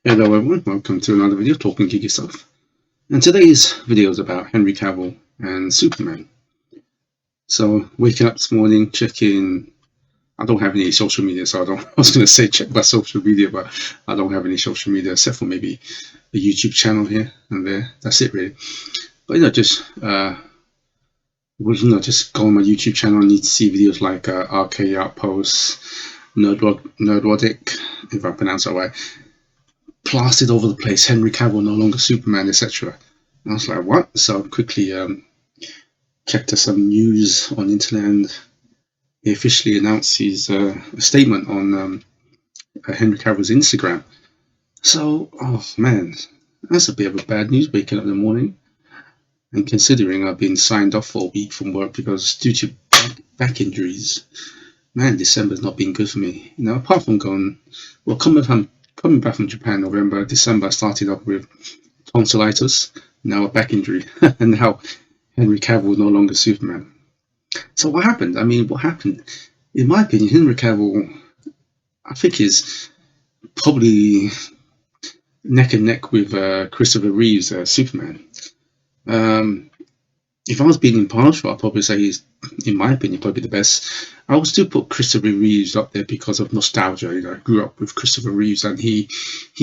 Hello everyone, welcome to another video talking geeky stuff. And today's video is about Henry Cavill and Superman. So waking up this morning, checking. I don't have any social media, so I was going to say check my social media, but I don't have any social media except for maybe a YouTube channel here and there. That's it really. But just go on my YouTube channel and need to see videos like RK Outposts, Nerdwadic, if I pronounce that right, plastered over the place. Henry Cavill no longer Superman, etc. I was like, what? So I quickly checked some news on the internet, and he officially announced his statement on Henry Cavill's Instagram. So, oh man, that's a bit of a bad news waking up in the morning. And considering I've been signed off for a week from work because due to back injuries, man, December's not been good for me. You know, apart from coming back from Japan, November, December, I started off with tonsillitis, now a back injury, and now Henry Cavill no longer Superman. So what happened? What happened? In my opinion, Henry Cavill, I think, is probably neck and neck with Christopher Reeve's Superman. If I was being impartial, I'd probably say he's, in my opinion, probably the best. I would still put Christopher Reeves up there because of nostalgia. You know, I grew up with Christopher Reeves, and he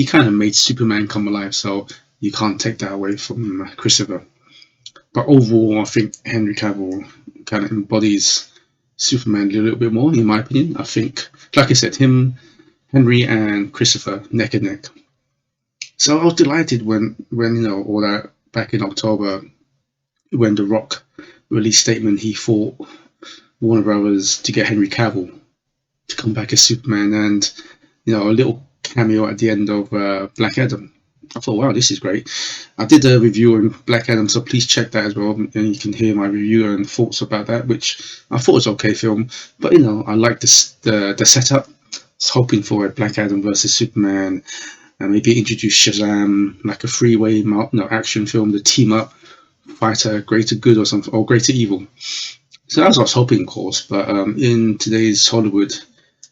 kind of made Superman come alive. So you can't take that away from Christopher. But overall, I think Henry Cavill kind of embodies Superman a little bit more, in my opinion. I think, like I said, Henry and Christopher neck and neck. So I was delighted when all that back in October, when The Rock released statement, he fought Warner Brothers to get Henry Cavill to come back as Superman, and a little cameo at the end of Black Adam. I thought, wow, this is great. I did a review on Black Adam, so please check that as well, and you can hear my review and thoughts about that, which I thought was okay film, but I like the setup. I was hoping for a Black Adam versus Superman, and maybe introduce Shazam, like a three-way action film, the team up, fight a greater good or something, or greater evil. So that's what I was hoping, of course, but in today's Hollywood,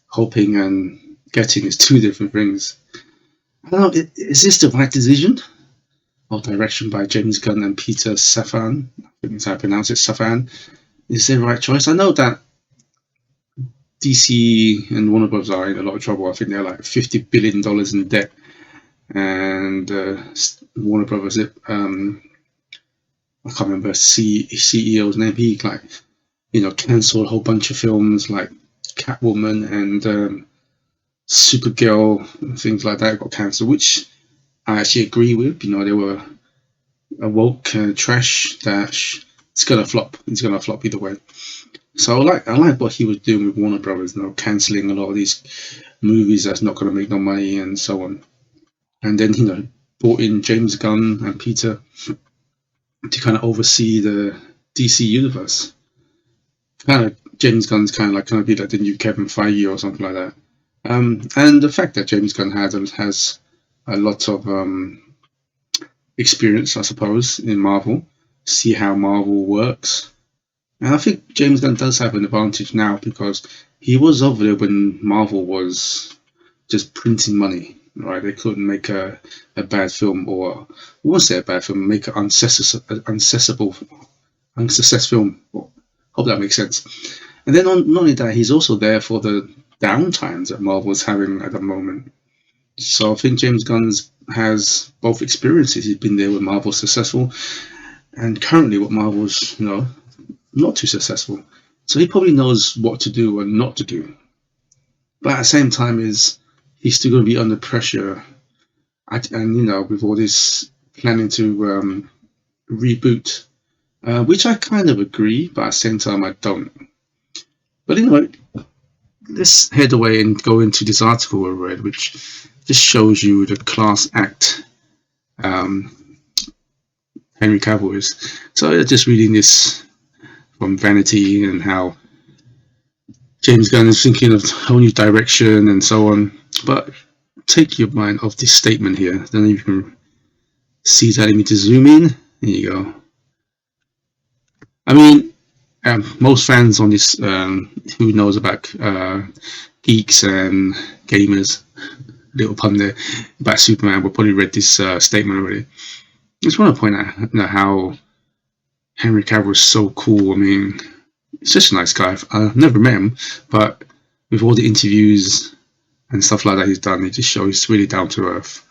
hoping and getting is two different things. I don't know, is this the right decision? Or direction by James Gunn and Peter Safran, I think that's how I pronounce it, Safran. Is the right choice? I know that DC and Warner Bros. Are in a lot of trouble. I think they're like $50 billion in debt. And Warner Bros. I can't remember CEO's name. He cancelled a whole bunch of films like Catwoman and Supergirl and things like that got cancelled, which I actually agree with. They were a woke trash that it's gonna flop. It's gonna flop either way. So I like what he was doing with Warner Brothers, cancelling a lot of these movies that's not gonna make no money and so on. And then brought in James Gunn and Peter to kind of oversee the DC universe. James Gunn's kind of be like the new Kevin Feige or something like that. And the fact that James Gunn has a lot of experience, I suppose, in Marvel, see how Marvel works. And I think James Gunn does have an advantage now because he was over there when Marvel was just printing money, right? They couldn't make a bad film, or I won't say a bad film, make an unsuccessful film. Hope that makes sense. And then not only that, he's also there for the downtimes that Marvel's having at the moment. So I think James Gunn has both experiences. He's been there when Marvel's successful, and currently what Marvel's not too successful. So he probably knows what to do and not to do. But at the same time, he's still going to be under pressure, and with all this planning to reboot, which I kind of agree, but at the same time I don't. But let's head away and go into this article I read, which just shows you the class act Henry Cavill is. So just reading this from Vanity and how James Gunn is thinking of a whole new direction and so on. But take your mind off this statement here. Then you can see that. Let me just zoom in. There you go. Most fans on this, who knows about geeks and gamers, little pun there about Superman will probably read this statement already. I just want to point out how Henry Cavill is so cool. I mean, he's just a nice guy. I've never met him, but with all the interviews and stuff like that he's done, it just shows he's really down to earth.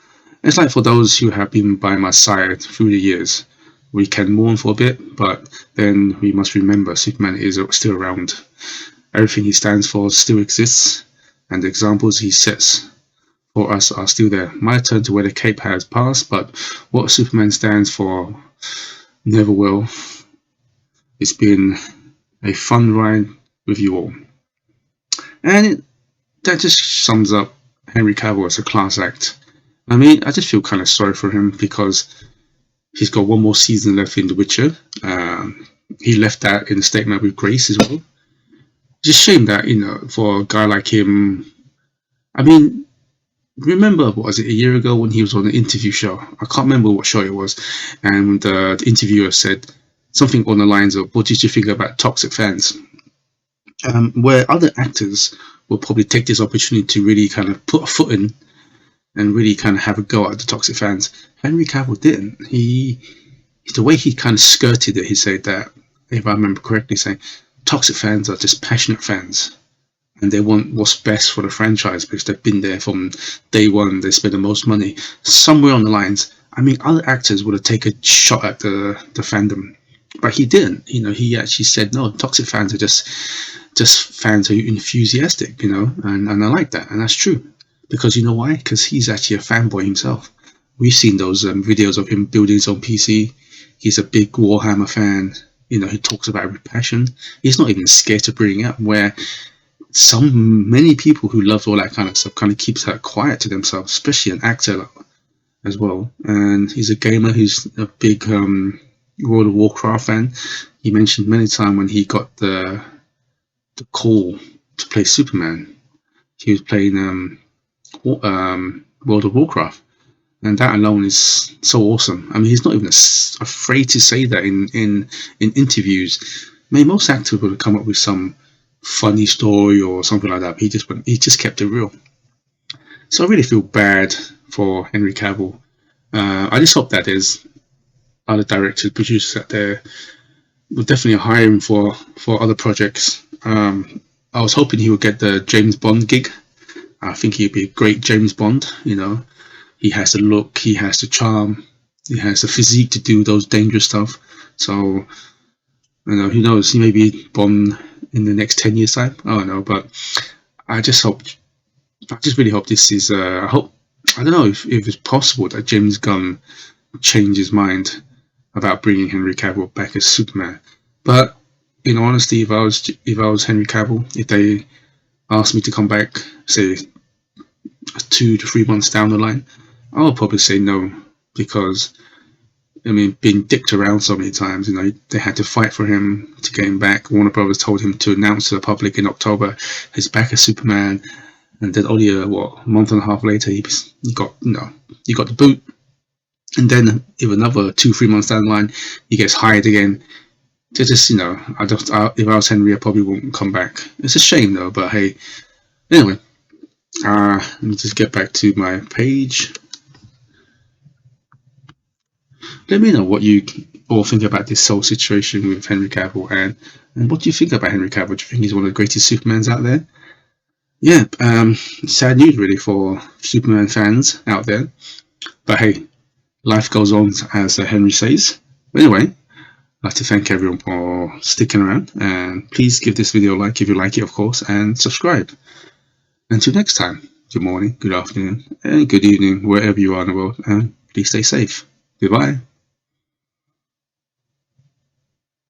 It's like for those who have been by my side through the years, we can mourn for a bit, but then we must remember Superman is still around. Everything he stands for still exists, and the examples he sets for us are still there. My turn to wear the cape has passed, but what Superman stands for never will. It's been a fun ride with you all. And that just sums up Henry Cavill as a class act. I mean, I just feel kind of sorry for him because he's got one more season left in The Witcher. He left that in a statement with grace as well. Just shame that, for a guy like him. I mean, remember, what was it, a year ago when he was on an interview show? I can't remember what show it was. And the interviewer said something on the lines of, what did you think about toxic fans? Where other actors will probably take this opportunity to really kind of put a foot in and really kind of have a go at the toxic fans. Henry Cavill didn't. The way he kind of skirted it, he said that, if I remember correctly, saying toxic fans are just passionate fans and they want what's best for the franchise because they've been there from day one. They spend the most money. Somewhere on the lines, I mean, other actors would have taken a shot at the fandom, but he didn't. He actually said, no, toxic fans are just fans who are enthusiastic, and I like that, and that's true. Because you know why? Because he's actually a fanboy himself. We've seen those videos of him building his own PC. He's a big Warhammer fan. He talks about it with passion. He's not even scared to bring it up, where many people who love all that kind of stuff kind of keeps that quiet to themselves, especially an actor as well. And he's a gamer who's a big World of Warcraft fan. He mentioned many times when he got the call to play Superman, he was playing World of Warcraft, and that alone is so awesome. I mean, he's not even afraid to say that in interviews. I mean, most actors would have come up with some funny story or something like that. But he just kept it real. So I really feel bad for Henry Cavill. I just hope that there's other directors, producers out there will definitely hire him for other projects. I was hoping he would get the James Bond gig. I think he'd be a great James Bond. He has the look, he has the charm, he has the physique to do those dangerous stuff. So, who knows? He may be Bond in the next 10 years' time. I don't know, but I just really hope this is. I don't know if it's possible that James Gunn changed his mind about bringing Henry Cavill back as Superman. But in honesty, if I was Henry Cavill, if they asked me to come back, say 2 to 3 months down the line, I would probably say no, because being dicked around so many times, they had to fight for him to get him back. Warner Brothers told him to announce to the public in October he's back as Superman, and then only a month and a half later he got the boot, and then if another 2-3 months down the line he gets hired again. They just if I was Henry, I probably wouldn't come back. It's a shame though, but hey, anyway, let me just get back to my page. Let me know what you all think about this whole situation with Henry Cavill, and what do you think about Henry Cavill? Do you think he's one of the greatest Supermans out there? Yeah, sad news really for Superman fans out there. But hey, life goes on, as Henry says. But anyway, I'd like to thank everyone for sticking around, and please give this video a like if you like it, of course, and subscribe. Until next time, good morning, good afternoon, and good evening, wherever you are in the world, and please stay safe. Goodbye.